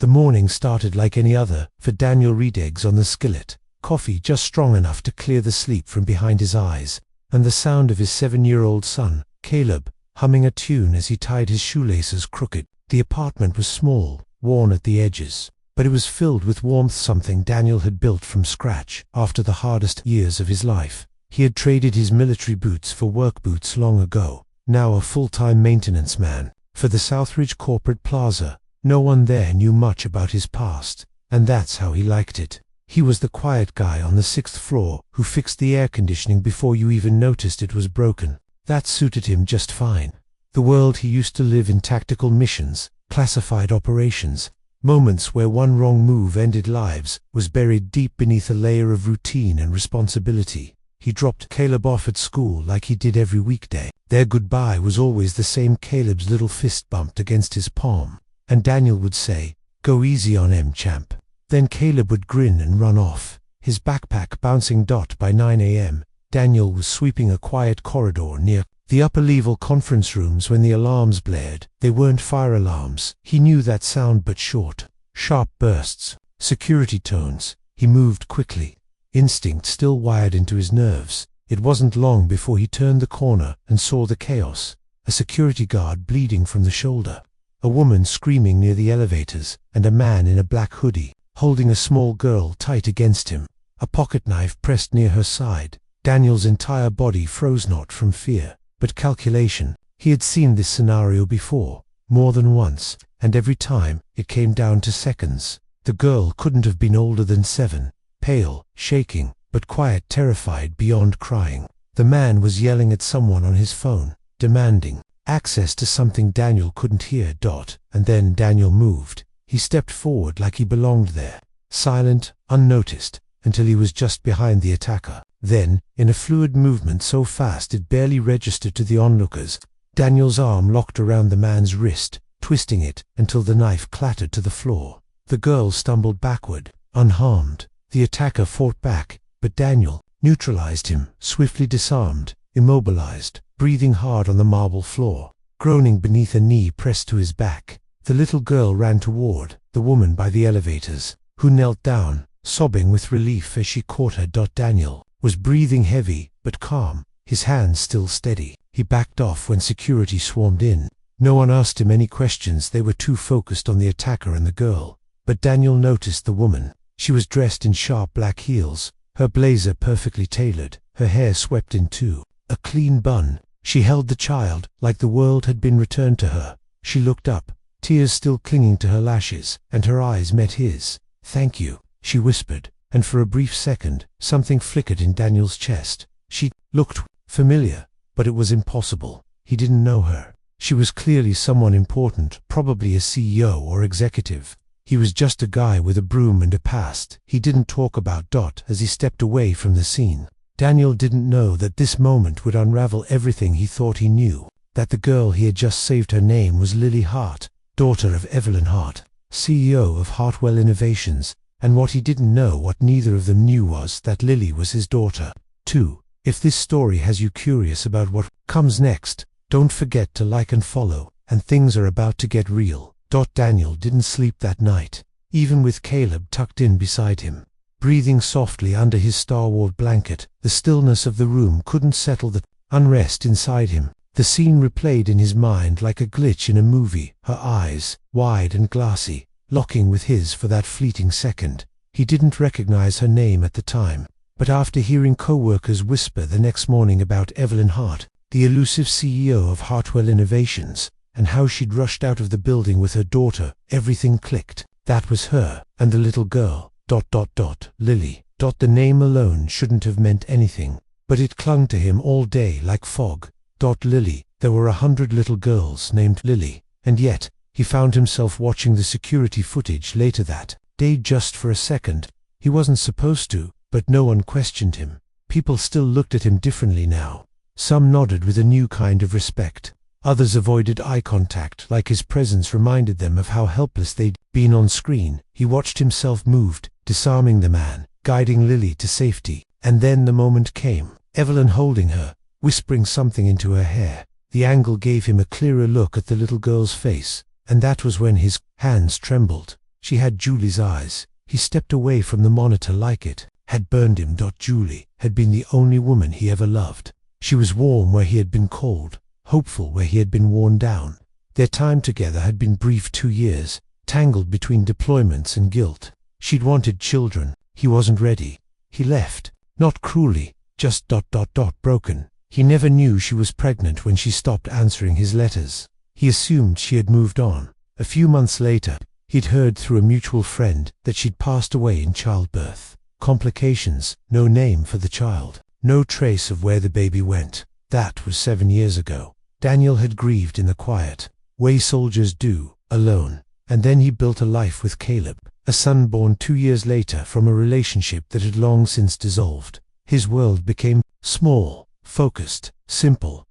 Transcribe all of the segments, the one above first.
The morning started like any other for Daniel Reed. Eggs on the skillet, coffee just strong enough to clear the sleep from behind his eyes, and the sound of his 7-year-old son, Caleb, humming a tune as he tied his shoelaces crooked. The apartment was small, worn at the edges, but it was filled with warmth, something Daniel had built from scratch after the hardest years of his life. He had traded his military boots for work boots long ago, now a full-time maintenance man for the Southridge Corporate Plaza. No one there knew much about his past, and that's how he liked it. He was the quiet guy on the 6th floor who fixed the air conditioning before you even noticed it was broken. That suited him just fine. The world he used to live in: tactical missions, classified operations, moments where one wrong move ended lives, was buried deep beneath a layer of routine and responsibility. He dropped Caleb off at school like he did every weekday. Their goodbye was always the same. Caleb's little fist bumped against his palm, and Daniel would say, "Go easy on him, champ." Then Caleb would grin and run off, his backpack bouncing. By 9 a.m., Daniel was sweeping a quiet corridor near the upper-level conference rooms when the alarms blared. They weren't fire alarms. He knew that sound, but short, sharp bursts, security tones. He moved quickly, instinct still wired into his nerves. It wasn't long before he turned the corner and saw the chaos: a security guard bleeding from the shoulder, a woman screaming near the elevators, and a man in a black hoodie holding a small girl tight against him, a pocket knife pressed near her side. Daniel's entire body froze, not from fear, but calculation. He had seen this scenario before, more than once, and every time it came down to seconds. The girl couldn't have been older than 7, pale, shaking, but quiet, terrified beyond crying. The man was yelling at someone on his phone, demanding access to something Daniel couldn't hear. And then Daniel moved. He stepped forward like he belonged there, silent, unnoticed, until he was just behind the attacker. Then, in a fluid movement so fast it barely registered to the onlookers, Daniel's arm locked around the man's wrist, twisting it until the knife clattered to the floor. The girl stumbled backward, unharmed. The attacker fought back, but Daniel neutralized him, swiftly disarmed, immobilized, breathing hard on the marble floor, groaning beneath a knee pressed to his back. The little girl ran toward the woman by the elevators, who knelt down, sobbing with relief as she caught her. Daniel was breathing heavy, but calm, his hands still steady. He backed off when security swarmed in. No one asked him any questions. They were too focused on the attacker and the girl. But Daniel noticed the woman. She was dressed in sharp black heels, her blazer perfectly tailored, her hair swept into a clean bun. She held the child like the world had been returned to her. She looked up, tears still clinging to her lashes, and her eyes met his. "Thank you," she whispered, and for a brief second, something flickered in Daniel's chest. She looked familiar, but it was impossible. He didn't know her. She was clearly someone important, probably a CEO or executive. He was just a guy with a broom and a past he didn't talk about. As he stepped away from the scene, Daniel didn't know that this moment would unravel everything he thought he knew. That the girl he had just saved, her name was Lily Hart, daughter of Evelyn Hart, CEO of Hartwell Innovations, and what he didn't know, what neither of them knew, was that Lily was his daughter, too. If this story has you curious about what comes next, don't forget to like and follow, and things are about to get real. Daniel didn't sleep that night, even with Caleb tucked in beside him, breathing softly under his starward blanket. The stillness of the room couldn't settle the unrest inside him. The scene replayed in his mind like a glitch in a movie, her eyes, wide and glassy, locking with his for that fleeting second. He didn't recognize her name at the time, but after hearing co-workers whisper the next morning about Evelyn Hart, the elusive CEO of Hartwell Innovations, and how she'd rushed out of the building with her daughter, everything clicked. That was her, and the little girl, Lily. The name alone shouldn't have meant anything, but it clung to him all day like fog. Lily. There were 100 little girls named Lily, and yet he found himself watching the security footage later that day just for a second. He wasn't supposed to, but no one questioned him. People still looked at him differently now. Some nodded with a new kind of respect. Others avoided eye contact, like his presence reminded them of how helpless they'd been on screen. He watched himself moved, disarming the man, guiding Lily to safety. And then the moment came. Evelyn holding her, whispering something into her hair. The angle gave him a clearer look at the little girl's face, and that was when his hands trembled. She had Julie's eyes. He stepped away from the monitor like it had burned him. Julie had been the only woman he ever loved. She was warm where he had been cold, hopeful where he had been worn down. Their time together had been brief 2 years, tangled between deployments and guilt. She'd wanted children. He wasn't ready. He left, not cruelly, just broken. He never knew she was pregnant when she stopped answering his letters. He assumed she had moved on. A few months later, he'd heard through a mutual friend that she'd passed away in childbirth. Complications, no name for the child, no trace of where the baby went. That was 7 years ago. Daniel had grieved in the quiet, way soldiers do, alone. And then he built a life with Caleb, a son born 2 years later from a relationship that had long since dissolved. His world became small, focused, simple,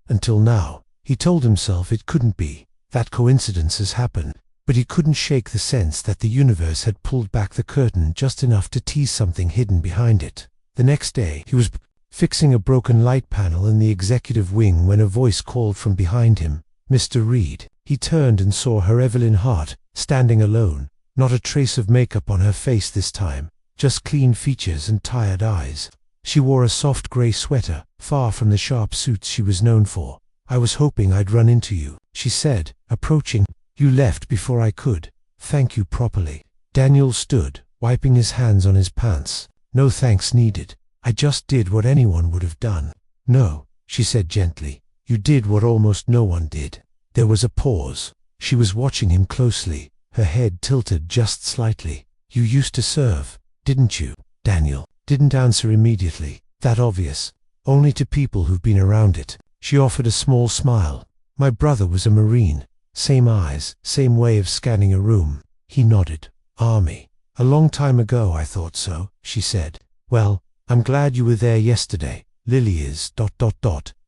until now. He told himself it couldn't be, that coincidences happen. But he couldn't shake the sense that the universe had pulled back the curtain just enough to tease something hidden behind it. The next day, he was fixing a broken light panel in the executive wing when a voice called from behind him, "Mr. Reed." He turned and saw her Evelyn Hart, standing alone, not a trace of makeup on her face this time, just clean features and tired eyes. She wore a soft grey sweater, far from the sharp suits she was known for. "I was hoping I'd run into you," she said, approaching. "You left before I could thank you properly." Daniel stood, wiping his hands on his pants. "No thanks needed. I just did what anyone would have done." "No," she said gently. "You did what almost no one did." There was a pause. She was watching him closely, her head tilted just slightly. "You used to serve, didn't you?" Daniel didn't answer immediately. That obvious. Only to people who've been around it. She offered a small smile. "My brother was a Marine." Same eyes, same way of scanning a room. He nodded. "Army. A long time ago I thought so," she said. "Well, I'm glad you were there yesterday. Lily is ...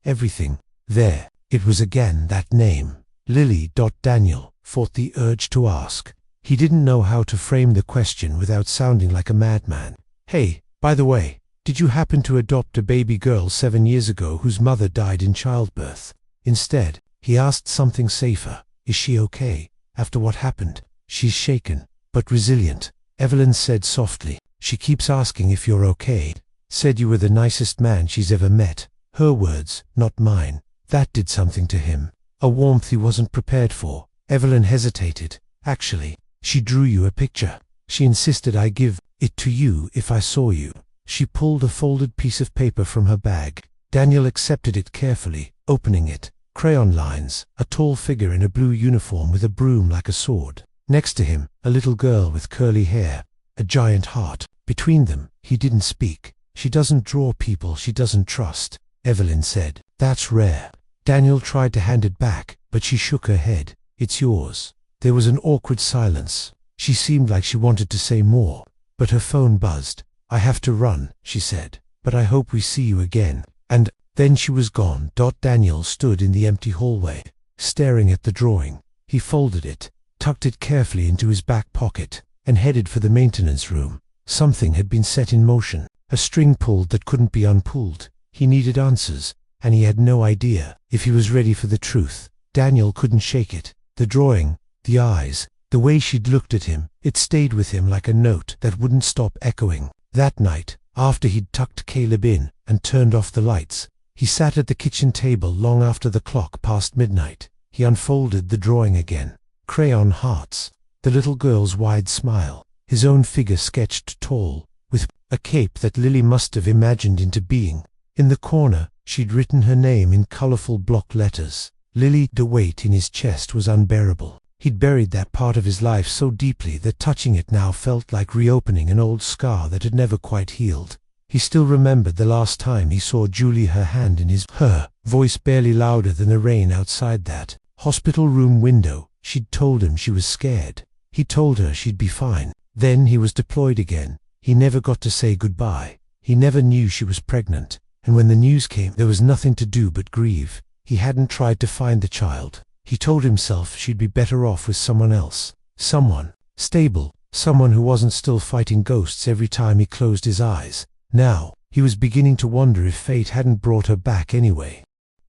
everything. There." It was again that name. Lily. Daniel fought the urge to ask. He didn't know how to frame the question without sounding like a madman. "Hey, by the way, did you happen to adopt a baby girl 7 years ago whose mother died in childbirth?" Instead, he asked something safer. "Is she okay, after what happened?" "She's shaken, but resilient," Evelyn said softly. "She keeps asking if you're okay. Said you were the nicest man she's ever met." Her words, not mine. That did something to him. A warmth he wasn't prepared for. Evelyn hesitated. "Actually, she drew you a picture. She insisted I give it to you if I saw you." She pulled a folded piece of paper from her bag. Daniel accepted it carefully, opening it. Crayon lines, a tall figure in a blue uniform with a broom like a sword. Next to him, a little girl with curly hair, a giant heart. Between them, he didn't speak. "She doesn't draw people she doesn't trust," Evelyn said. "That's rare." Daniel tried to hand it back, but she shook her head. "It's yours." There was an awkward silence. She seemed like she wanted to say more, but her phone buzzed. "I have to run," she said, "but I hope we see you again." And then she was gone. Daniel stood in the empty hallway, staring at the drawing. He folded it, tucked it carefully into his back pocket, and headed for the maintenance room. Something had been set in motion, a string pulled that couldn't be unpulled. He needed answers, and he had no idea if he was ready for the truth. Daniel couldn't shake it. The drawing, the eyes, the way she'd looked at him, it stayed with him like a note that wouldn't stop echoing. That night, after he'd tucked Caleb in and turned off the lights, he sat at the kitchen table long after the clock passed midnight. He unfolded the drawing again. Crayon hearts, the little girl's wide smile, his own figure sketched tall, with a cape that Lily must have imagined into being. In the corner, she'd written her name in colorful block letters. Lily. The weight in his chest was unbearable. He'd buried that part of his life so deeply that touching it now felt like reopening an old scar that had never quite healed. He still remembered the last time he saw Julie, her hand in his, her voice barely louder than the rain outside that hospital room window. She'd told him she was scared. He told her she'd be fine. Then he was deployed again. He never got to say goodbye. He never knew she was pregnant. And when the news came, there was nothing to do but grieve. He hadn't tried to find the child. He told himself she'd be better off with someone else. Someone stable. Someone who wasn't still fighting ghosts every time he closed his eyes. Now, he was beginning to wonder if fate hadn't brought her back anyway.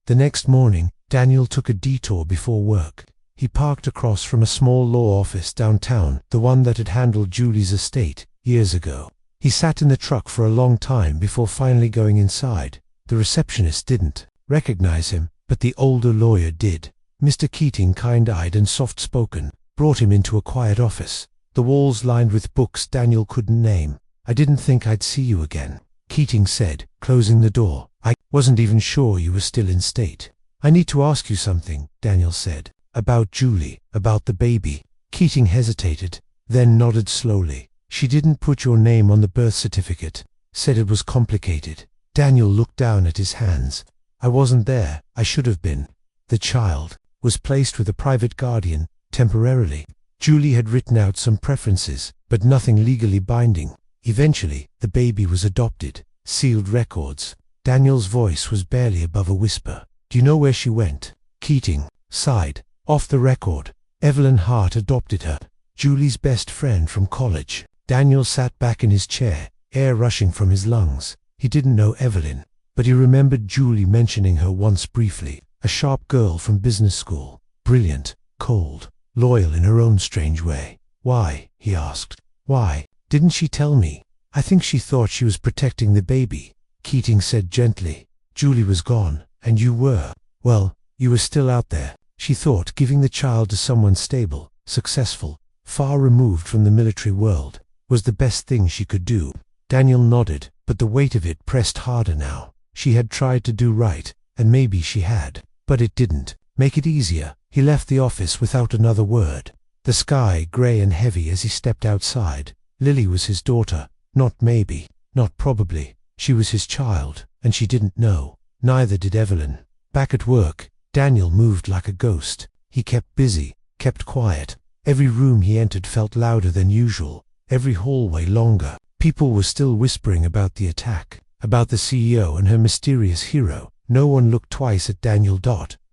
The next morning, Daniel took a detour before work. He parked across from a small law office downtown, the one that had handled Julie's estate years ago. He sat in the truck for a long time before finally going inside. The receptionist didn't recognize him, but the older lawyer did. Mr. Keating, kind-eyed and soft-spoken, brought him into a quiet office, the walls lined with books Daniel couldn't name. "I didn't think I'd see you again," Keating said, closing the door. "I wasn't even sure you were still in state." "I need to ask you something," Daniel said. "About Julie, about the baby." Keating hesitated, then nodded slowly. "She didn't put your name on the birth certificate, said it was complicated." Daniel looked down at his hands. "I wasn't there. I should have been." The child was placed with a private guardian, temporarily. Julie had written out some preferences, but nothing legally binding. Eventually, the baby was adopted. Sealed records. Daniel's voice was barely above a whisper. "Do you know where she went?" Keating sighed. "Off the record. Evelyn Hart adopted her. Julie's best friend from college." Daniel sat back in his chair, air rushing from his lungs. He didn't know Evelyn, but he remembered Julie mentioning her once briefly. A sharp girl from business school. Brilliant, cold, loyal in her own strange way. "Why?" he asked. "Why? Didn't she tell me?" "I think she thought she was protecting the baby," Keating said gently. "Julie was gone, and you were, well, you were still out there. She thought giving the child to someone stable, successful, far removed from the military world, was the best thing she could do." Daniel nodded, but the weight of it pressed harder now. She had tried to do right, and maybe she had, but it didn't make it easier. He left the office without another word. The sky gray and heavy as he stepped outside. Lily was his daughter, not maybe, not probably. She was his child, and she didn't know. Neither did Evelyn. Back at work, Daniel moved like a ghost. He kept busy, kept quiet. Every room he entered felt louder than usual, every hallway longer. People were still whispering about the attack, about the CEO and her mysterious hero. No one looked twice at Daniel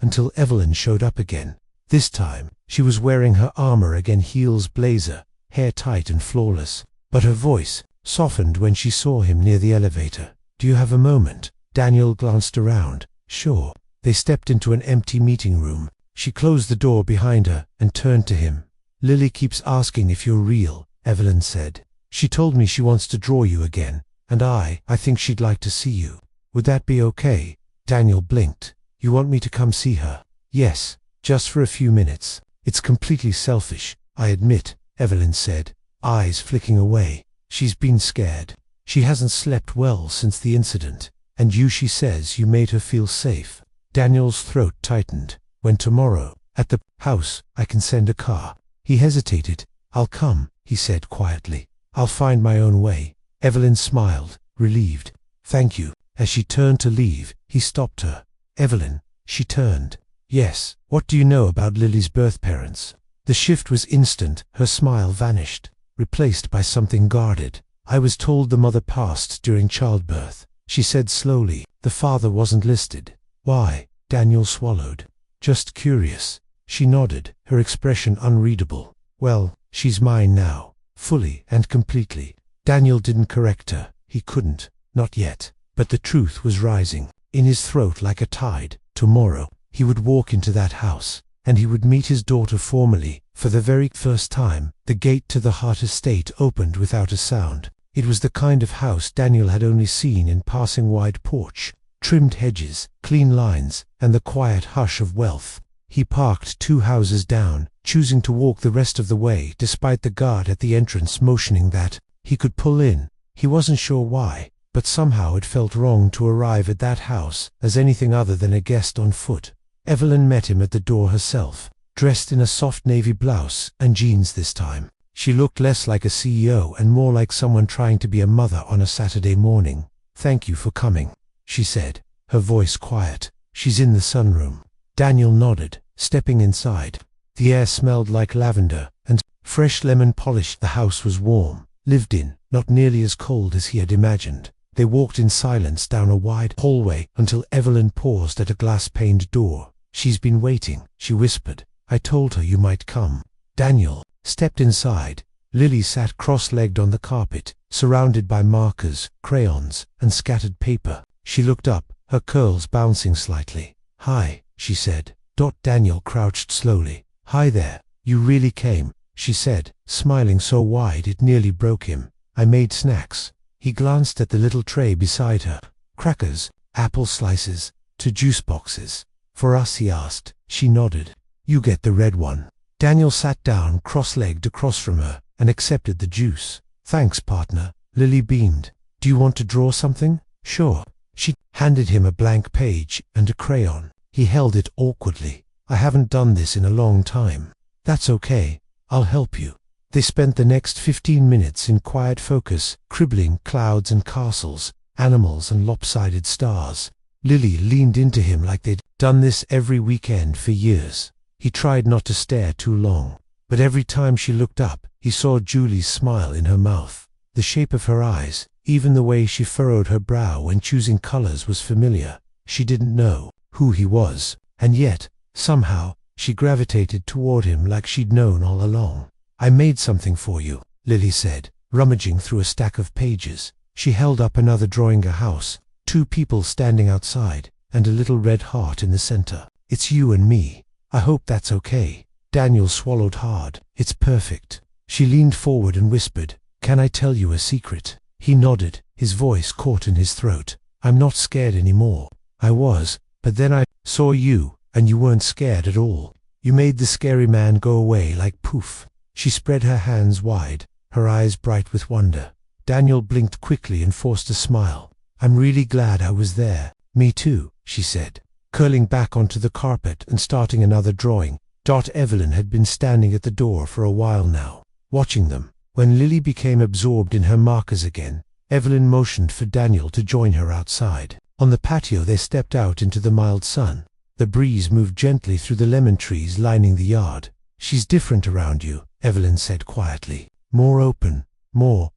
until Evelyn showed up again. This time, she was wearing her armor again, heels blazer, hair tight and flawless. But her voice softened when she saw him near the elevator. "Do you have a moment?" Daniel glanced around. "Sure." They stepped into an empty meeting room. She closed the door behind her and turned to him. "Lily keeps asking if you're real," Evelyn said. "She told me she wants to draw you again, and I think she'd like to see you. Would that be okay?" Daniel blinked. "You want me to come see her?" "Yes, just for a few minutes. It's completely selfish, I admit," Evelyn said, eyes flicking away. "She's been scared. She hasn't slept well since the incident. And she says you made her feel safe." Daniel's throat tightened. "When tomorrow, at the house, I can send a car." He hesitated. "I'll come," he said quietly. "I'll find my own way." Evelyn smiled, relieved. "Thank you." As she turned to leave, he stopped her. "Evelyn," she turned. "Yes, what do you know about Lily's birth parents?" The shift was instant. Her smile vanished, replaced by something guarded. "I was told the mother passed during childbirth," she said slowly. "The father wasn't listed." "Why?" Daniel swallowed. "Just curious." She nodded, her expression unreadable. "Well, she's mine now, fully and completely." Daniel didn't correct her. He couldn't, not yet. But the truth was rising in his throat like a tide. Tomorrow, he would walk into that house, and he would meet his daughter formally, for the very first time. The gate to the Hart estate opened without a sound. It was the kind of house Daniel had only seen in passing. Wide porch, trimmed hedges, clean lines, and the quiet hush of wealth. He parked 2 houses down, choosing to walk the rest of the way despite the guard at the entrance motioning that he could pull in. He wasn't sure why, but somehow it felt wrong to arrive at that house as anything other than a guest on foot. Evelyn met him at the door herself, dressed in a soft navy blouse and jeans this time. She looked less like a CEO and more like someone trying to be a mother on a Saturday morning. "Thank you for coming," she said, her voice quiet. "She's in the sunroom." Daniel nodded, stepping inside. The air smelled like lavender and fresh lemon polish. The house was warm, lived in, not nearly as cold as he had imagined. They walked in silence down a wide hallway until Evelyn paused at a glass-paned door. "She's been waiting," she whispered. "I told her you might come." Daniel stepped inside. Lily sat cross-legged on the carpet, surrounded by markers, crayons, and scattered paper. She looked up, her curls bouncing slightly. "Hi," she said. Daniel crouched slowly. "Hi there, you really came," she said, smiling so wide it nearly broke him. "I made snacks." He glanced at the little tray beside her. "Crackers, apple slices, 2 juice boxes. For us?" he asked. She nodded. "You get the red one." Daniel sat down cross-legged across from her and accepted the juice. "Thanks, partner." Lily beamed. "Do you want to draw something?" "Sure." She handed him a blank page and a crayon. He held it awkwardly. "I haven't done this in a long time." "That's okay. I'll help you." They spent the next 15 minutes in quiet focus, cribbling clouds and castles, animals and lopsided stars. Lily leaned into him like they'd done this every weekend for years. He tried not to stare too long, but every time she looked up, he saw Julie's smile in her mouth. The shape of her eyes, even the way she furrowed her brow when choosing colors was familiar. She didn't know who he was, and yet, somehow, she gravitated toward him like she'd known all along. "I made something for you," Lily said, rummaging through a stack of pages. She held up another drawing, a house, 2 people standing outside, and a little red heart in the center. "It's you and me. I hope that's okay." Daniel swallowed hard. "It's perfect." She leaned forward and whispered, "Can I tell you a secret?" He nodded, his voice caught in his throat. "I'm not scared anymore. I was, but then I saw you, and you weren't scared at all. You made the scary man go away like poof." She spread her hands wide, her eyes bright with wonder. Daniel blinked quickly and forced a smile. "I'm really glad I was there." "Me too," she said, curling back onto the carpet and starting another drawing. Evelyn had been standing at the door for a while now, watching them. When Lily became absorbed in her markers again, Evelyn motioned for Daniel to join her outside. On the patio they stepped out into the mild sun. The breeze moved gently through the lemon trees lining the yard. "She's different around you," Evelyn said quietly. "More open, more ...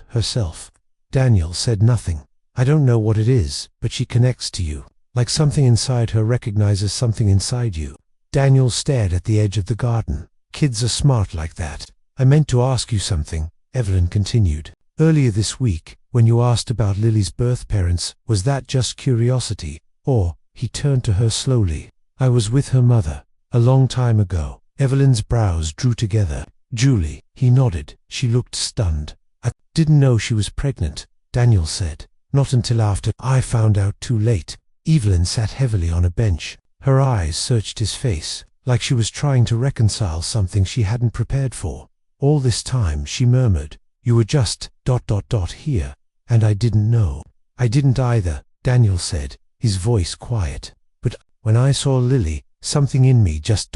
herself." Daniel said nothing. "I don't know what it is, but she connects to you. Like something inside her recognizes something inside you." Daniel stared at the edge of the garden. "Kids are smart like that." "I meant to ask you something," Evelyn continued. "Earlier this week, when you asked about Lily's birth parents, was that just curiosity, or..." He turned to her slowly. "I was with her mother, a long time ago." Evelyn's brows drew together. "Julie." He nodded. She looked stunned. "I didn't know she was pregnant," Daniel said. "Not until after I found out too late." Evelyn sat heavily on a bench. Her eyes searched his face, like she was trying to reconcile something she hadn't prepared for. "All this time," she murmured, "you were just ... here, and I didn't know." "I didn't either," Daniel said, his voice quiet. "But when I saw Lily, something in me just ...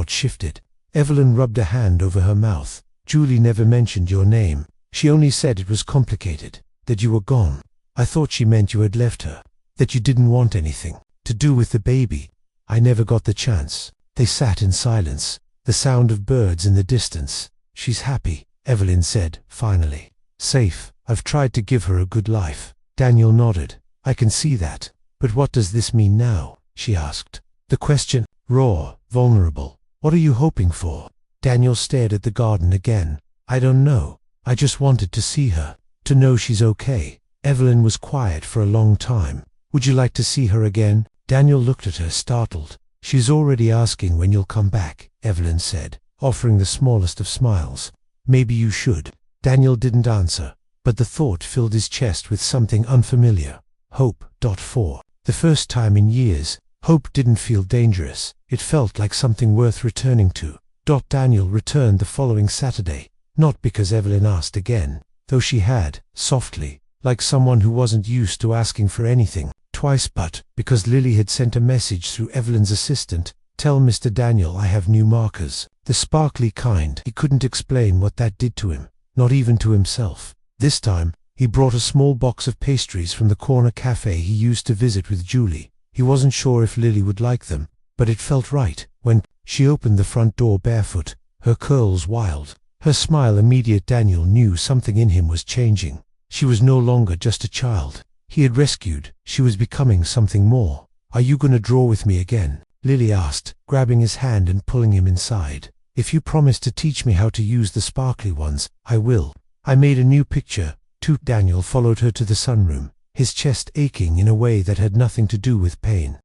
shifted." Evelyn rubbed a hand over her mouth. "Julie never mentioned your name. She only said it was complicated, that you were gone. I thought she meant you had left her, that you didn't want anything to do with the baby. I never got the chance." They sat in silence, the sound of birds in the distance. "She's happy," Evelyn said, finally. "Safe. I've tried to give her a good life." Daniel nodded. "I can see that. But what does this mean now?" she asked. The question, raw, vulnerable. "What are you hoping for?" Daniel stared at the garden again. "I don't know. I just wanted to see her, to know she's okay." Evelyn was quiet for a long time. "Would you like to see her again?" Daniel looked at her, startled. "She's already asking when you'll come back," Evelyn said, offering the smallest of smiles. "Maybe you should." Daniel didn't answer, but the thought filled his chest with something unfamiliar. Hope. For the first time in years, hope didn't feel dangerous. It felt like something worth returning to. Daniel returned the following Saturday, not because Evelyn asked again, though she had, softly, like someone who wasn't used to asking for anything twice, but because Lily had sent a message through Evelyn's assistant, "Tell Mr. Daniel I have new markers." The sparkly kind. He couldn't explain what that did to him, not even to himself. This time, he brought a small box of pastries from the corner cafe he used to visit with Julie. He wasn't sure if Lily would like them, but it felt right. When she opened the front door barefoot, her curls wild, her smile immediate, Daniel knew something in him was changing. She was no longer just a child he had rescued. She was becoming something more. "Are you going to draw with me again?" Lily asked, grabbing his hand and pulling him inside. "If you promise to teach me how to use the sparkly ones, I will." "I made a new picture, too." Daniel followed her to the sunroom, his chest aching in a way that had nothing to do with pain.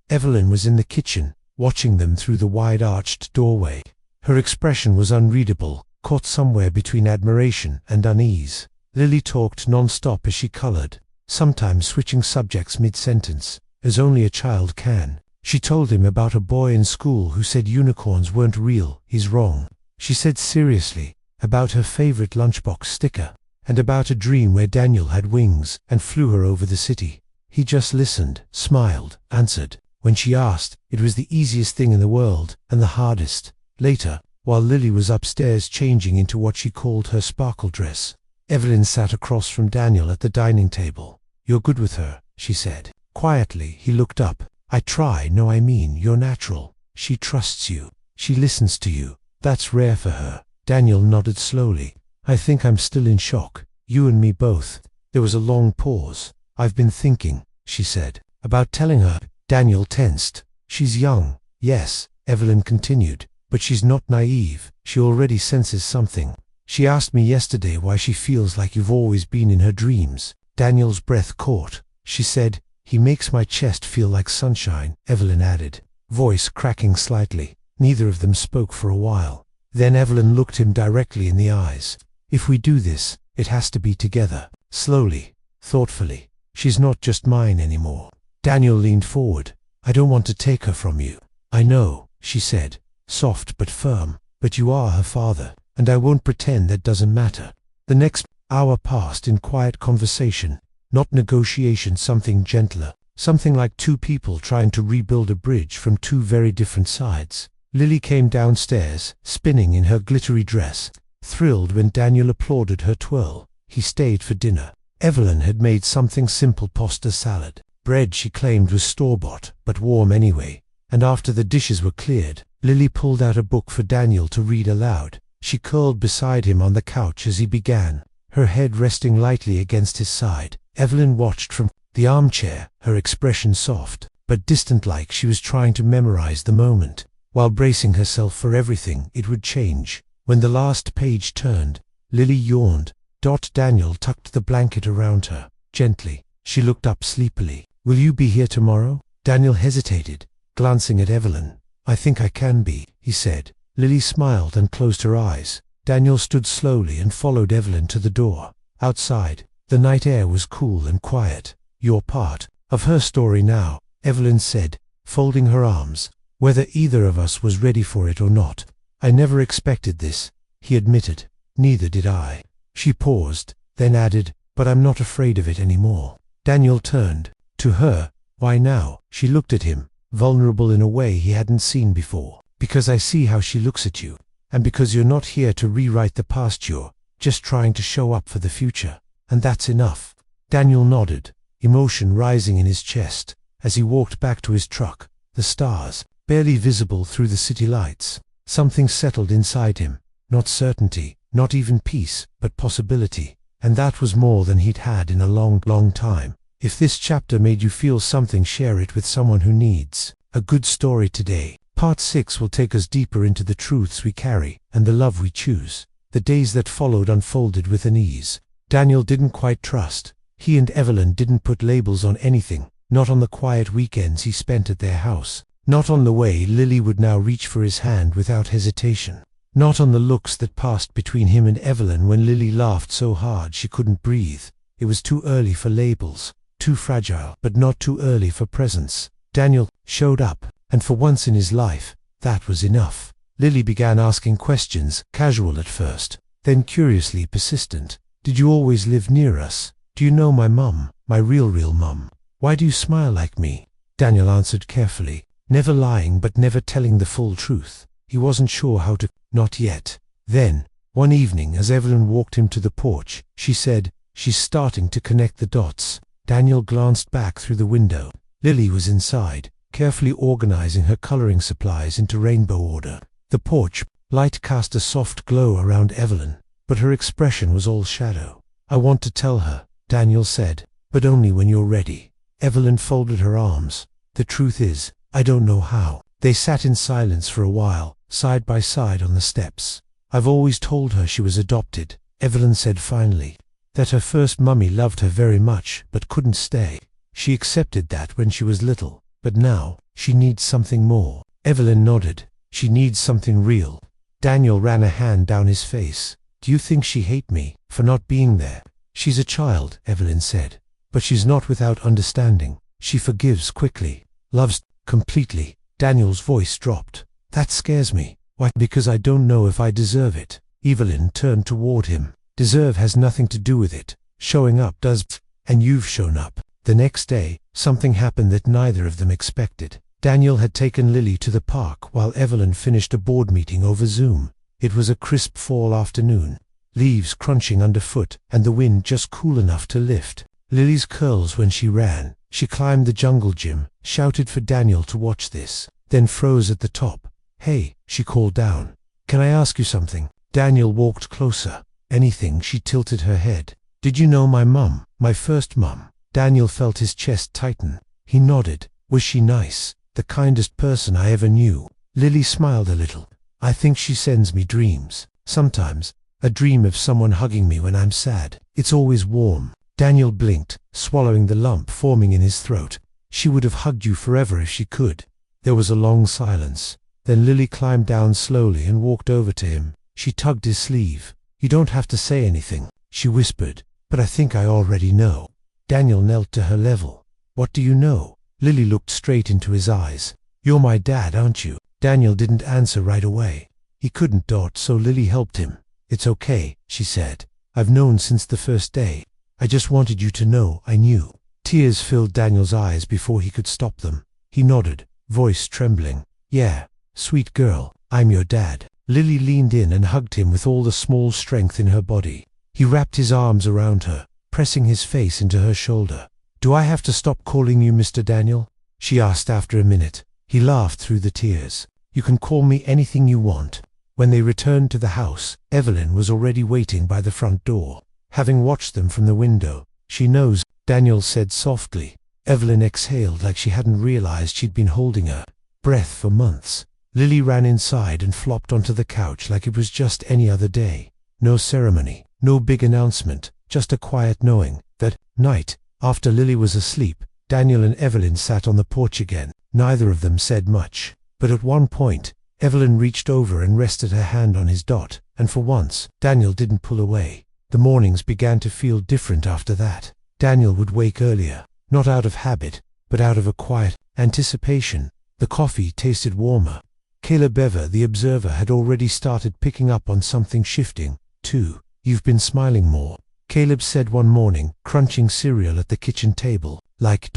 Evelyn was in the kitchen, watching them through the wide-arched doorway. Her expression was unreadable, caught somewhere between admiration and unease. Lily talked non-stop as she colored, sometimes switching subjects mid-sentence, as only a child can. She told him about a boy in school who said unicorns weren't real. He's wrong. She said seriously about her favorite lunchbox sticker, and about a dream where Daniel had wings and flew her over the city. He just listened, smiled, answered. When she asked, it was the easiest thing in the world, and the hardest. Later, while Lily was upstairs changing into what she called her sparkle dress, Evelyn sat across from Daniel at the dining table. "You're good with her," she said. Quietly, he looked up. "I try, no I mean, you're natural. She trusts you. She listens to you. That's rare for her." Daniel nodded slowly. "I think I'm still in shock. You and me both." There was a long pause. "I've been thinking," she said, "about telling her." Daniel tensed. "She's young, yes," Evelyn continued, "but she's not naive. She already senses something. She asked me yesterday why she feels like you've always been in her dreams." Daniel's breath caught. "She said, he makes my chest feel like sunshine," Evelyn added, voice cracking slightly. Neither of them spoke for a while. Then Evelyn looked him directly in the eyes. "If we do this, it has to be together." Slowly, thoughtfully. "She's not just mine anymore." Daniel leaned forward. "I don't want to take her from you." "I know," she said, soft but firm, "but you are her father, and I won't pretend that doesn't matter." The next hour passed in quiet conversation, not negotiation, something gentler, something like two people trying to rebuild a bridge from two very different sides. Lily came downstairs, spinning in her glittery dress, thrilled when Daniel applauded her twirl. He stayed for dinner. Evelyn had made something simple, pasta salad. Bread she claimed was store-bought, but warm anyway. And after the dishes were cleared, Lily pulled out a book for Daniel to read aloud. She curled beside him on the couch as he began, her head resting lightly against his side. Evelyn watched from the armchair, her expression soft, but distant, like she was trying to memorize the moment, while bracing herself for everything it would change. When the last page turned, Lily yawned. Daniel tucked the blanket around her. Gently, she looked up sleepily. "Will you be here tomorrow?" Daniel hesitated, glancing at Evelyn. "I think I can be," he said. Lily smiled and closed her eyes. Daniel stood slowly and followed Evelyn to the door. Outside, the night air was cool and quiet. "You're part of her story now," Evelyn said, folding her arms, "whether either of us was ready for it or not." "I never expected this," he admitted. "Neither did I." She paused, then added, "But I'm not afraid of it anymore." Daniel turned to her. "Why now?" She looked at him, vulnerable in a way he hadn't seen before. "Because I see how she looks at you, and because you're not here to rewrite the past, you're just trying to show up for the future, and that's enough." Daniel nodded, emotion rising in his chest, as he walked back to his truck, the stars barely visible through the city lights. Something settled inside him, not certainty, not even peace, but possibility, and that was more than he'd had in a long, long time. If this chapter made you feel something, share it with someone who needs a good story today. Part 6 will take us deeper into the truths we carry and the love we choose. The days that followed unfolded with an ease Daniel didn't quite trust. He and Evelyn didn't put labels on anything, not on the quiet weekends he spent at their house, not on the way Lily would now reach for his hand without hesitation, not on the looks that passed between him and Evelyn when Lily laughed so hard she couldn't breathe. It was too early for labels, too fragile, but not too early for presence. Daniel showed up, and for once in his life, that was enough. Lily began asking questions, casual at first, then curiously persistent. "Did you always live near us? Do you know my mum, my real mum? Why do you smile like me?" Daniel answered carefully, never lying but never telling the full truth. He wasn't sure how to, not yet. Then, one evening as Evelyn walked him to the porch, she said, "She's starting to connect the dots." Daniel glanced back through the window. Lily was inside, carefully organizing her coloring supplies into rainbow order. The porch light cast a soft glow around Evelyn, but her expression was all shadow. "I want to tell her," Daniel said, "but only when you're ready." Evelyn folded her arms. "The truth is, I don't know how." They sat in silence for a while, side by side on the steps. "I've always told her she was adopted," Evelyn said finally, "that her first mummy loved her very much but couldn't stay. She accepted that when she was little, but now she needs something more." Evelyn nodded. She needs something real. Daniel ran a hand down his face. Do you think she hates me for not being there? She's a child, Evelyn said. But she's not without understanding. She forgives quickly, loves completely. Daniel's voice dropped. That scares me. Why? Because I don't know if I deserve it. Evelyn turned toward him. Deserve has nothing to do with it. Showing up does, and you've shown up. The next day, something happened that neither of them expected. Daniel had taken Lily to the park while Evelyn finished a board meeting over Zoom. It was a crisp fall afternoon, leaves crunching underfoot and the wind just cool enough to lift Lily's curls when she ran. She climbed the jungle gym, shouted for Daniel to watch this, then froze at the top. Hey, she called down. Can I ask you something? Daniel walked closer. Anything, she tilted her head. Did you know my mum, my first mum? Daniel felt his chest tighten. He nodded. Was she nice? The kindest person I ever knew. Lily smiled a little. I think she sends me dreams. Sometimes, a dream of someone hugging me when I'm sad. It's always warm. Daniel blinked, swallowing the lump forming in his throat. She would have hugged you forever if she could. There was a long silence. Then Lily climbed down slowly and walked over to him. She tugged his sleeve. You don't have to say anything, she whispered, but I think I already know. Daniel knelt to her level. What do you know? Lily looked straight into his eyes. You're my dad, aren't you? Daniel didn't answer right away. He couldn't, so Lily helped him. It's okay, she said. I've known since the first day. I just wanted you to know I knew. Tears filled Daniel's eyes before he could stop them. He nodded, voice trembling. Yeah, sweet girl, I'm your dad. Lily leaned in and hugged him with all the small strength in her body. He wrapped his arms around her, pressing his face into her shoulder. Do I have to stop calling you Mr. Daniel? She asked after a minute. He laughed through the tears. You can call me anything you want. When they returned to the house, Evelyn was already waiting by the front door. Having watched them from the window, she knows, Daniel said softly. Evelyn exhaled like she hadn't realized she'd been holding her breath for months. Lily ran inside and flopped onto the couch like it was just any other day. No ceremony, no big announcement, just a quiet knowing. That night, after Lily was asleep, Daniel and Evelyn sat on the porch again. Neither of them said much, but at one point, Evelyn reached over and rested her hand on his dot, and for once, Daniel didn't pull away. The mornings began to feel different after that. Daniel would wake earlier, not out of habit, but out of a quiet anticipation. The coffee tasted warmer. Caleb Bever, the observer, had already started picking up on something shifting, too. You've been smiling more, Caleb said one morning, crunching cereal at the kitchen table. Like ...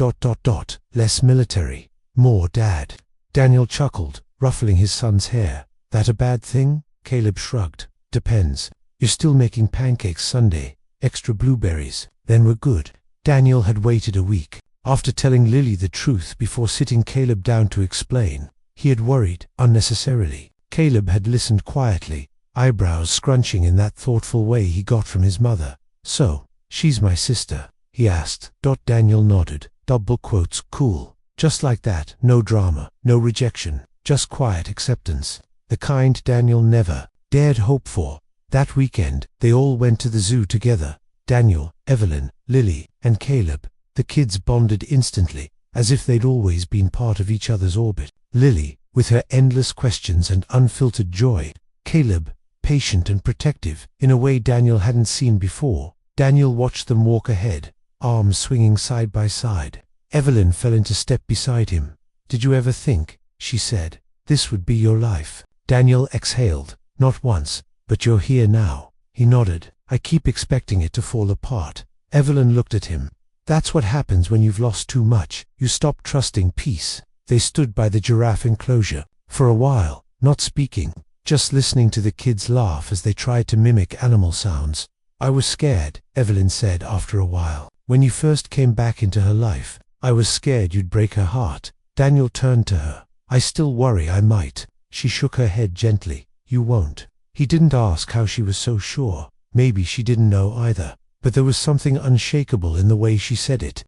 less military. More dad. Daniel chuckled, ruffling his son's hair. That a bad thing? Caleb shrugged. Depends. You're still making pancakes Sunday. Extra blueberries. Then we're good. Daniel had waited a week. After telling Lily the truth before sitting Caleb down to explain, he had worried, unnecessarily. Caleb had listened quietly, eyebrows scrunching in that thoughtful way he got from his mother. So, she's my sister, he asked. Daniel nodded. Double quotes, cool. Just like that, no drama, no rejection, just quiet acceptance. The kind Daniel never dared hope for. That weekend, they all went to the zoo together. Daniel, Evelyn, Lily, and Caleb. The kids bonded instantly, as if they'd always been part of each other's orbit. Lily, with her endless questions and unfiltered joy. Caleb, patient and protective, in a way Daniel hadn't seen before. Daniel watched them walk ahead, arms swinging side by side. Evelyn fell into step beside him. Did you ever think, she said, this would be your life? Daniel exhaled. Not once, but you're here now. He nodded. I keep expecting it to fall apart. Evelyn looked at him. That's what happens when you've lost too much. You stop trusting peace. They stood by the giraffe enclosure, for a while, not speaking, just listening to the kids laugh as they tried to mimic animal sounds. I was scared, Evelyn said after a while. When you first came back into her life, I was scared you'd break her heart. Daniel turned to her. I still worry I might. She shook her head gently. You won't. He didn't ask how she was so sure. Maybe she didn't know either, but there was something unshakable in the way she said it.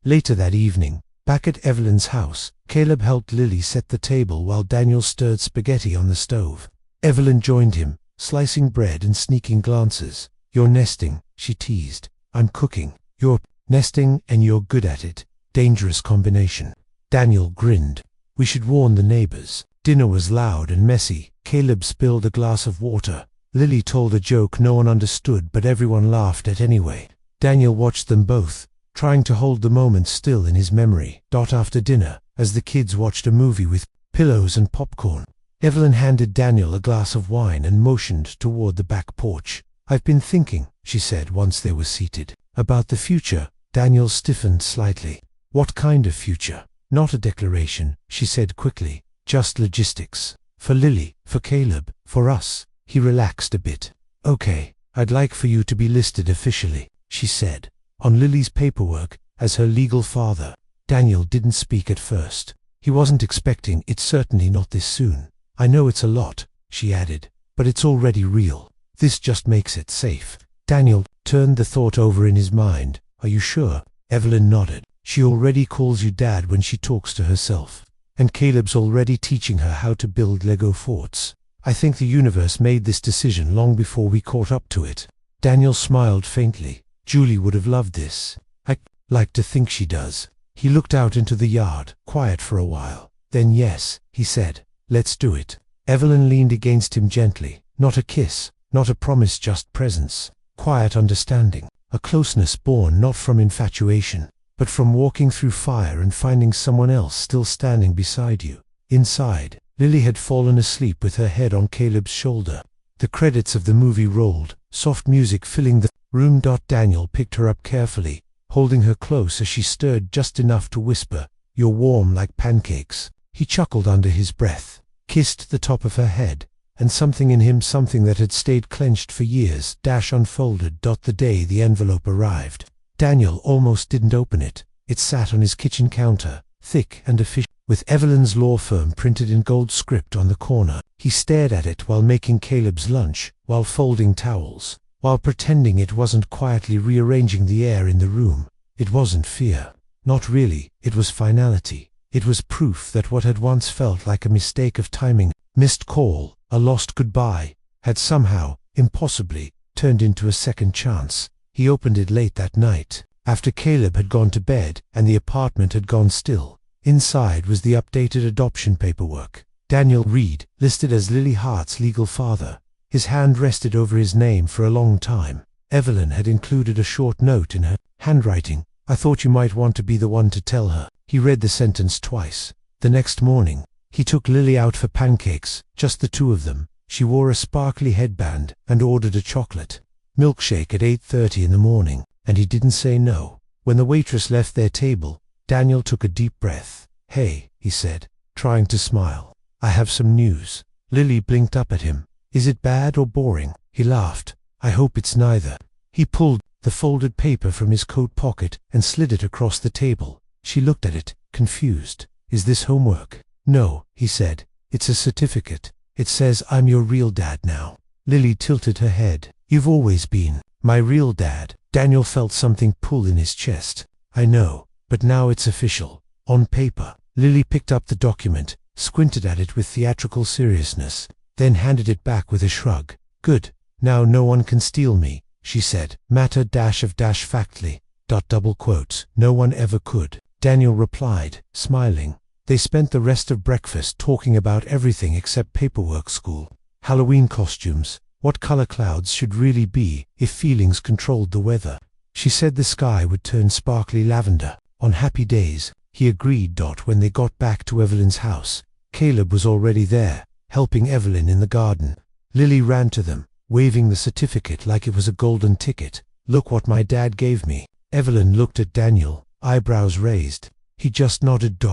Later that evening, back at Evelyn's house, Caleb helped Lily set the table while Daniel stirred spaghetti on the stove. Evelyn joined him, slicing bread and sneaking glances. You're nesting, she teased. I'm cooking. You're nesting and you're good at it. Dangerous combination. Daniel grinned. We should warn the neighbors. Dinner was loud and messy. Caleb spilled a glass of water. Lily told a joke no one understood, but everyone laughed at anyway. Daniel watched them both, trying to hold the moment still in his memory. After dinner, as the kids watched a movie with pillows and popcorn, Evelyn handed Daniel a glass of wine and motioned toward the back porch. "I've been thinking," she said once they were seated, "about the future." Daniel stiffened slightly. "What kind of future?" "Not a declaration," she said quickly. "Just logistics. For Lily, for Caleb, for us." He relaxed a bit. "Okay, I'd like for you to be listed officially," she said, "on Lily's paperwork as her legal father." Daniel didn't speak at first. He wasn't expecting it, certainly not this soon. "I know it's a lot," she added, "but it's already real. This just makes it safe." Daniel turned the thought over in his mind. "Are you sure?" Evelyn nodded. "She already calls you Dad when she talks to herself. And Caleb's already teaching her how to build Lego forts. I think the universe made this decision long before we caught up to it." Daniel smiled faintly. "Julie would have loved this. I like to think she does." He looked out into the yard, quiet for a while. "Then yes," he said, "let's do it." Evelyn leaned against him gently. Not a kiss, not a promise, just presence. Quiet understanding. A closeness born not from infatuation, but from walking through fire and finding someone else still standing beside you. Inside, Lily had fallen asleep with her head on Caleb's shoulder. The credits of the movie rolled, soft music filling the room. Daniel picked her up carefully, holding her close as she stirred just enough to whisper, "You're warm like pancakes." He chuckled under his breath, kissed the top of her head, and something in him, something that had stayed clenched for years, unfolded. The day the envelope arrived, Daniel almost didn't open it. It sat on his kitchen counter, thick and official, with Evelyn's law firm printed in gold script on the corner. He stared at it while making Caleb's lunch, while folding towels, while pretending it wasn't, quietly rearranging the air in the room. It wasn't fear. Not really. It was finality. It was proof that what had once felt like a mistake of timing, missed call, a lost goodbye, had somehow, impossibly, turned into a second chance. He opened it late that night, after Caleb had gone to bed and the apartment had gone still. Inside was the updated adoption paperwork. Daniel Reed, listed as Lily Hart's legal father. His hand rested over his name for a long time. Evelyn had included a short note in her handwriting. "I thought you might want to be the one to tell her." He read the sentence twice. The next morning, he took Lily out for pancakes, just the two of them. She wore a sparkly headband and ordered a chocolate milkshake at 8:30 in the morning, and he didn't say no. When the waitress left their table, Daniel took a deep breath. "Hey," he said, trying to smile. "I have some news." Lily blinked up at him. "Is it bad or boring?" He laughed. "I hope it's neither." He pulled the folded paper from his coat pocket and slid it across the table. She looked at it, confused. "Is this homework?" "No," he said. "It's a certificate. It says I'm your real dad now." Lily tilted her head. "You've always been my real dad." Daniel felt something pull in his chest. "I know, but now it's official. On paper." Lily picked up the document, squinted at it with theatrical seriousness, then handed it back with a shrug. "Good. Now no one can steal me," she said. "Matter-of-factly. Double quotes. No one ever could." Daniel replied, smiling. They spent the rest of breakfast talking about everything except paperwork, school, Halloween costumes, what color clouds should really be if feelings controlled the weather. She said the sky would turn sparkly lavender on happy days. He agreed. When they got back to Evelyn's house, Caleb was already there, helping Evelyn in the garden. Lily ran to them, waving the certificate like it was a golden ticket. "Look what my dad gave me." Evelyn looked at Daniel, eyebrows raised. He just nodded.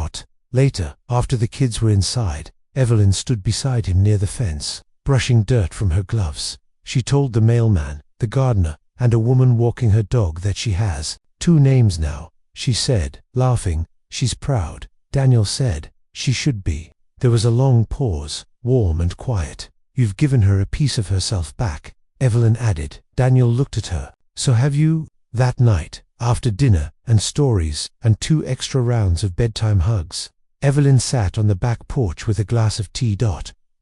Later, after the kids were inside, Evelyn stood beside him near the fence, brushing dirt from her gloves. She told the mailman, the gardener, and a woman walking her dog that she has 2 names now. She said, laughing, "She's proud." Daniel said, "She should be." There was a long pause, warm and quiet. "You've given her a piece of herself back," Evelyn added. Daniel looked at her. "So have you?" That night, after dinner and stories and 2 extra rounds of bedtime hugs, Evelyn sat on the back porch with a glass of tea.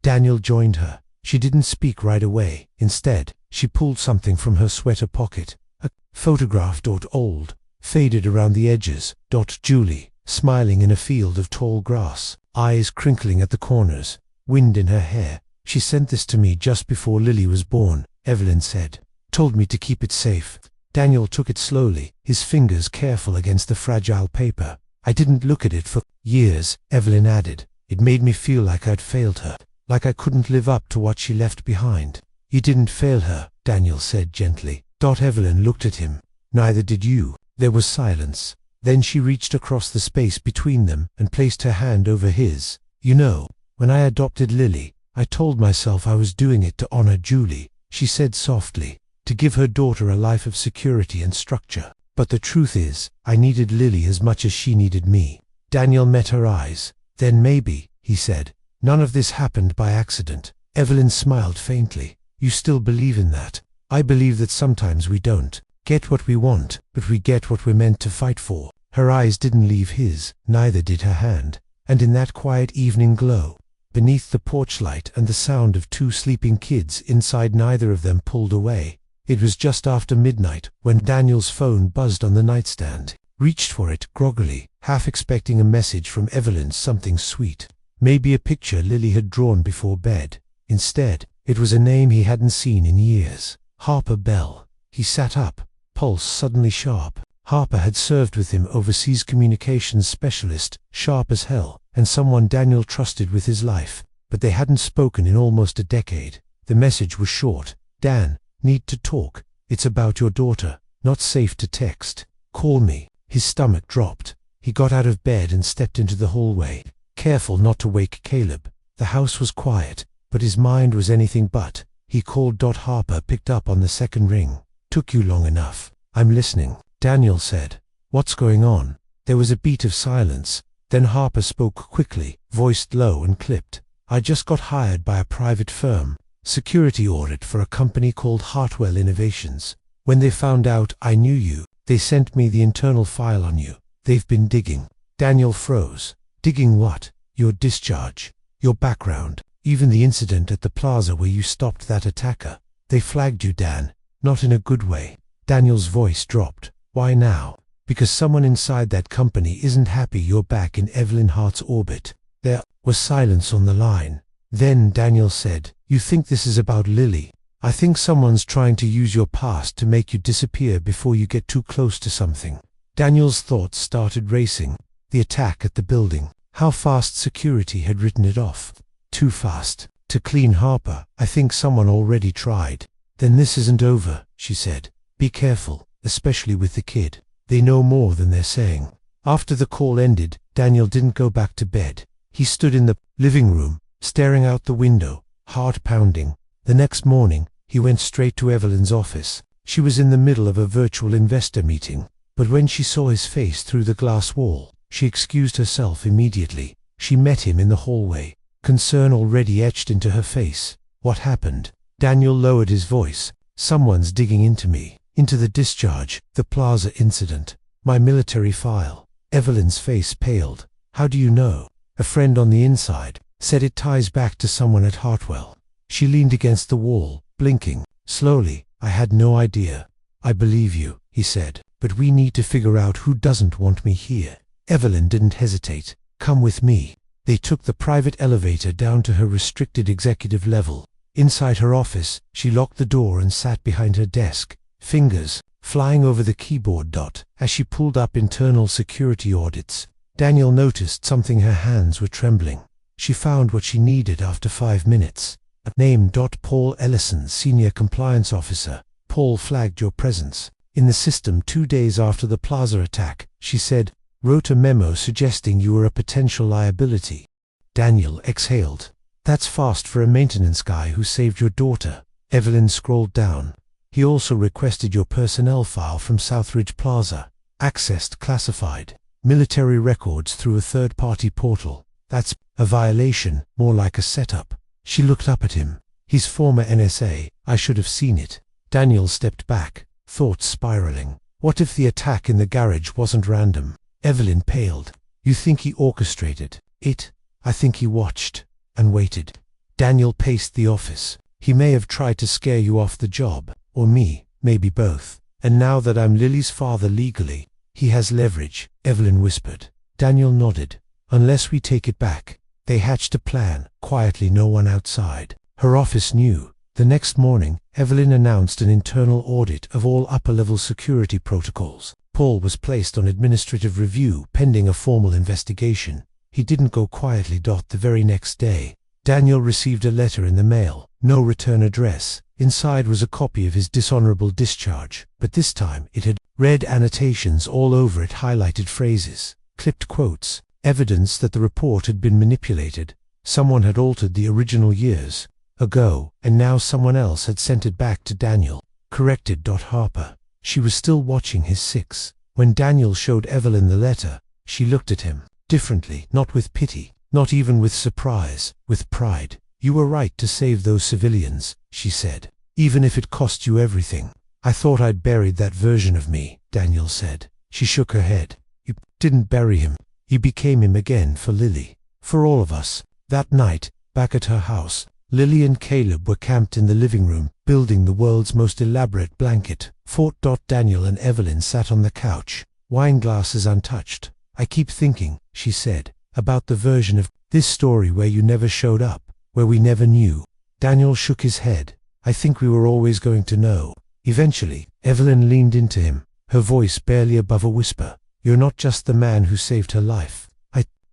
Daniel joined her. She didn't speak right away. Instead, she pulled something from her sweater pocket. A photograph. Old, faded around the edges. "Julie, smiling in a field of tall grass, eyes crinkling at the corners, wind in her hair. "She sent this to me just before Lily was born," Evelyn said. "Told me to keep it safe." Daniel took it slowly, his fingers careful against the fragile paper. "I didn't look at it for years," Evelyn added. "It made me feel like I'd failed her, like I couldn't live up to what she left behind." "You didn't fail her," Daniel said gently. Evelyn looked at him. "Neither did you." There was silence. Then she reached across the space between them and placed her hand over his. "You know, when I adopted Lily, I told myself I was doing it to honor Julie," she said softly, "to give her daughter a life of security and structure. But the truth is, I needed Lily as much as she needed me." Daniel met her eyes. "Then maybe," he said, "none of this happened by accident." Evelyn smiled faintly. "You still believe in that?" "I believe that sometimes we don't get what we want, but we get what we're meant to fight for." Her eyes didn't leave his, neither did her hand. And in that quiet evening glow, beneath the porch light and the sound of two sleeping kids inside neither of them pulled away, it was just after midnight when Daniel's phone buzzed on the nightstand. Reached for it groggily, half expecting a message from Evelyn, something sweet. Maybe a picture Lily had drawn before bed. Instead, it was a name he hadn't seen in years. Harper Bell. He sat up, pulse suddenly sharp. Harper had served with him, overseas communications specialist, sharp as hell, and someone Daniel trusted with his life, but they hadn't spoken in almost a decade. The message was short. "Dan, need to talk. It's about your daughter. Not safe to text. Call me." His stomach dropped. He got out of bed and stepped into the hallway, careful not to wake Caleb. The house was quiet, but his mind was anything but. He called. Harper picked up on the second ring. "Took you long enough." "I'm listening," Daniel said. "What's going on?" There was a beat of silence. Then Harper spoke quickly, voiced low and clipped. "I just got hired by a private firm, security audit for a company called Hartwell Innovations. When they found out I knew you, they sent me the internal file on you. They've been digging." Daniel froze. "Digging what?" "Your discharge, your background, even the incident at the plaza where you stopped that attacker. They flagged you, Dan. Not in a good way." Daniel's voice dropped. "Why now?" "Because someone inside that company isn't happy you're back in Evelyn Hart's orbit." There was silence on the line. Then Daniel said, "You think this is about Lily?" "I think someone's trying to use your past to make you disappear before you get too close to something." Daniel's thoughts started racing. The attack at the building. How fast security had written it off. Too fast. To clean Harper, I think someone already tried. "Then this isn't over," she said. "Be careful, especially with the kid. They know more than they're saying." After the call ended, Daniel didn't go back to bed. He stood in the living room, staring out the window, heart pounding. The next morning, he went straight to Evelyn's office. She was in the middle of a virtual investor meeting, but when she saw his face through the glass wall, she excused herself immediately. She met him in the hallway, concern already etched into her face. "What happened?" Daniel lowered his voice. "Someone's digging into me, into the discharge, the plaza incident, my military file." Evelyn's face paled. "How do you know?" "A friend on the inside said it ties back to someone at Hartwell." She leaned against the wall, blinking. Slowly, "I had no idea." "I believe you," he said, "but we need to figure out who doesn't want me here." Evelyn didn't hesitate. "Come with me." They took the private elevator down to her restricted executive level. Inside her office, she locked the door and sat behind her desk, fingers flying over the keyboard. As she pulled up internal security audits, Daniel noticed something. Her hands were trembling. She found what she needed after 5 minutes. Name. Paul Ellison, Senior Compliance Officer. "Paul flagged your presence in the system 2 days after the plaza attack," she said. "Wrote a memo suggesting you were a potential liability." Daniel exhaled. "That's fast for a maintenance guy who saved your daughter." Evelyn scrolled down. "He also requested your personnel file from Southridge Plaza. Accessed classified. Military records through a third-party portal. That's a violation, more like a setup." She looked up at him. "He's former NSA. I should have seen it." Daniel stepped back, thoughts spiraling. What if the attack in the garage wasn't random? Evelyn paled. "You think he orchestrated it?" "I think he watched and waited." Daniel paced the office. "He may have tried to scare you off the job, or me, maybe both. And now that I'm Lily's father legally, he has leverage," Evelyn whispered. Daniel nodded. Unless we take it back. They hatched a plan, quietly, no one outside. Her office knew. The next morning, Evelyn announced an internal audit of all upper-level security protocols. Paul was placed on administrative review pending a formal investigation. He didn't go quietly. The very next day, Daniel received a letter in the mail. No return address. Inside was a copy of his dishonorable discharge, but this time it had red annotations all over it, highlighted phrases, clipped quotes, evidence that the report had been manipulated. Someone had altered the original years ago, and now someone else had sent it back to Daniel. Corrected. Harper. She was still watching his 6. When Daniel showed Evelyn the letter, she looked at him differently, not with pity, not even with surprise, with pride. You were right to save those civilians, she said, even if it cost you everything. I thought I'd buried that version of me, Daniel said. She shook her head. You didn't bury him. He became him again for Lily, for all of us. That night, back at her house, Lily and Caleb were camped in the living room, building the world's most elaborate blanket fort. Daniel and Evelyn sat on the couch, wine glasses untouched. I keep thinking, she said, about the version of this story where you never showed up, where we never knew. Daniel shook his head. I think we were always going to know. Eventually, Evelyn leaned into him, her voice barely above a whisper. You're not just the man who saved her life.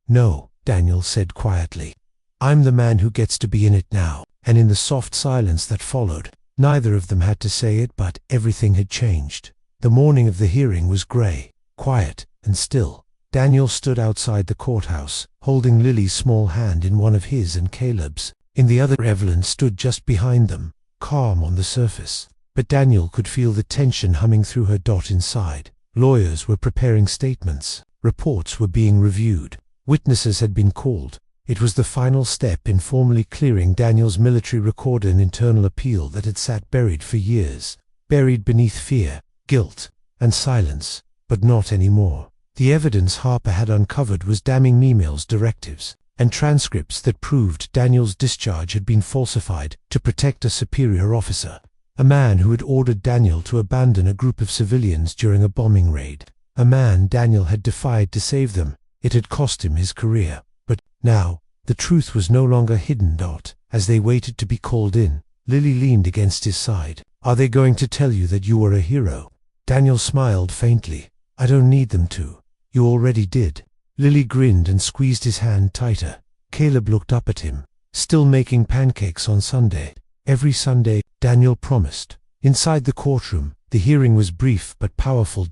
No, Daniel said quietly. I'm the man who gets to be in it now. And in the soft silence that followed, neither of them had to say it, but everything had changed. The morning of the hearing was gray, quiet, and still. Daniel stood outside the courthouse, holding Lily's small hand in one of his and Caleb's. In the other, Evelyn stood just behind them, calm on the surface. But Daniel could feel the tension humming through her. Inside, lawyers were preparing statements. Reports were being reviewed. Witnesses had been called. It was the final step in formally clearing Daniel's military record, an internal appeal that had sat buried for years. Buried beneath fear, guilt, and silence. But not anymore. The evidence Harper had uncovered was damning emails, directives, and transcripts that proved Daniel's discharge had been falsified to protect a superior officer. A man who had ordered Daniel to abandon a group of civilians during a bombing raid. A man Daniel had defied to save them. It had cost him his career. But now, the truth was no longer hidden. As they waited to be called in, Lily leaned against his side. Are they going to tell you that you were a hero? Daniel smiled faintly. I don't need them to. You already did. Lily grinned and squeezed his hand tighter. Caleb looked up at him. Still making pancakes on Sunday. Every Sunday, Daniel promised. Inside the courtroom, the hearing was brief but powerful.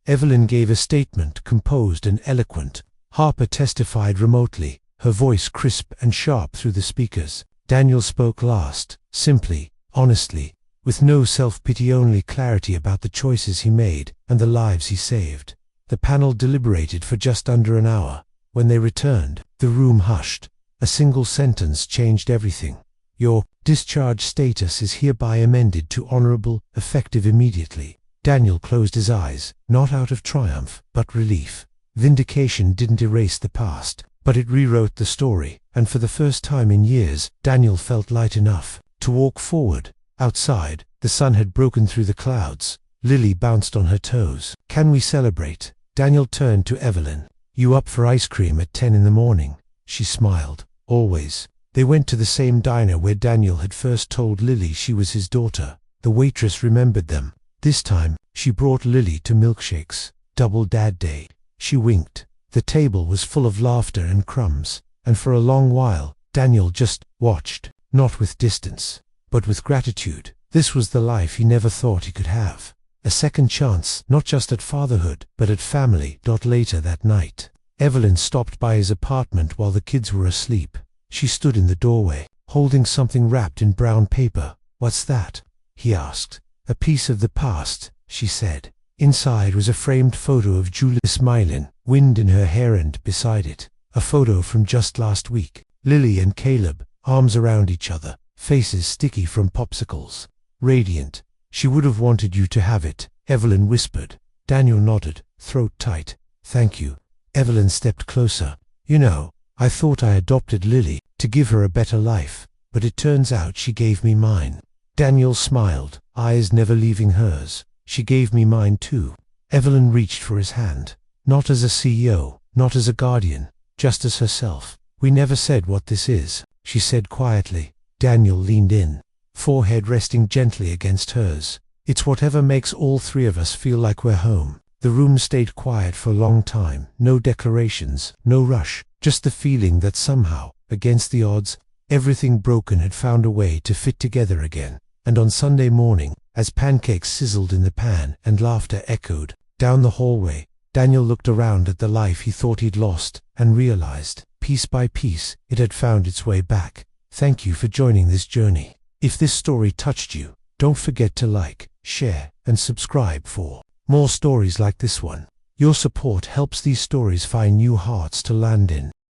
Evelyn gave a statement, composed and eloquent. Harper testified remotely, her voice crisp and sharp through the speakers. Daniel spoke last, simply, honestly, with no self-pity, only clarity about the choices he made and the lives he saved. The panel deliberated for just under an hour. When they returned, the room hushed. A single sentence changed everything. Your discharge status is hereby amended to honorable, effective immediately. Daniel closed his eyes, not out of triumph, but relief. Vindication didn't erase the past, but it rewrote the story, and for the first time in years, Daniel felt light enough to walk forward. Outside, the sun had broken through the clouds. Lily bounced on her toes. Can we celebrate? Daniel turned to Evelyn. You up for ice cream at 10 in the morning? She smiled. Always. They went to the same diner where Daniel had first told Lily she was his daughter. The waitress remembered them. This time, she brought Lily to milkshakes. Double Dad Day. She winked. The table was full of laughter and crumbs, and for a long while, Daniel just watched, not with distance, but with gratitude. This was the life he never thought he could have. A second chance, not just at fatherhood, but at family. Later that night, Evelyn stopped by his apartment while the kids were asleep. She stood in the doorway, holding something wrapped in brown paper. What's that? He asked. A piece of the past, she said. Inside was a framed photo of Julia smiling, wind in her hair, and beside it, a photo from just last week. Lily and Caleb, arms around each other, faces sticky from popsicles. Radiant. She would have wanted you to have it, Evelyn whispered. Daniel nodded, throat tight. Thank you. Evelyn stepped closer. You know, I thought I adopted Lily to give her a better life, but it turns out she gave me mine. Daniel smiled, eyes never leaving hers. She gave me mine too. Evelyn reached for his hand. Not as a CEO, not as a guardian, just as herself. "We never said what this is," she said quietly. Daniel leaned in, forehead resting gently against hers. "It's whatever makes all three of us feel like we're home." The room stayed quiet for a long time, no declarations, no rush, just the feeling that somehow, against the odds, everything broken had found a way to fit together again. And on Sunday morning, as pancakes sizzled in the pan and laughter echoed down the hallway, Daniel looked around at the life he thought he'd lost and realized, piece by piece, it had found its way back. Thank you for joining this journey. If this story touched you, don't forget to like, share, and subscribe for more stories like this one. Your support helps these stories find new hearts to land in.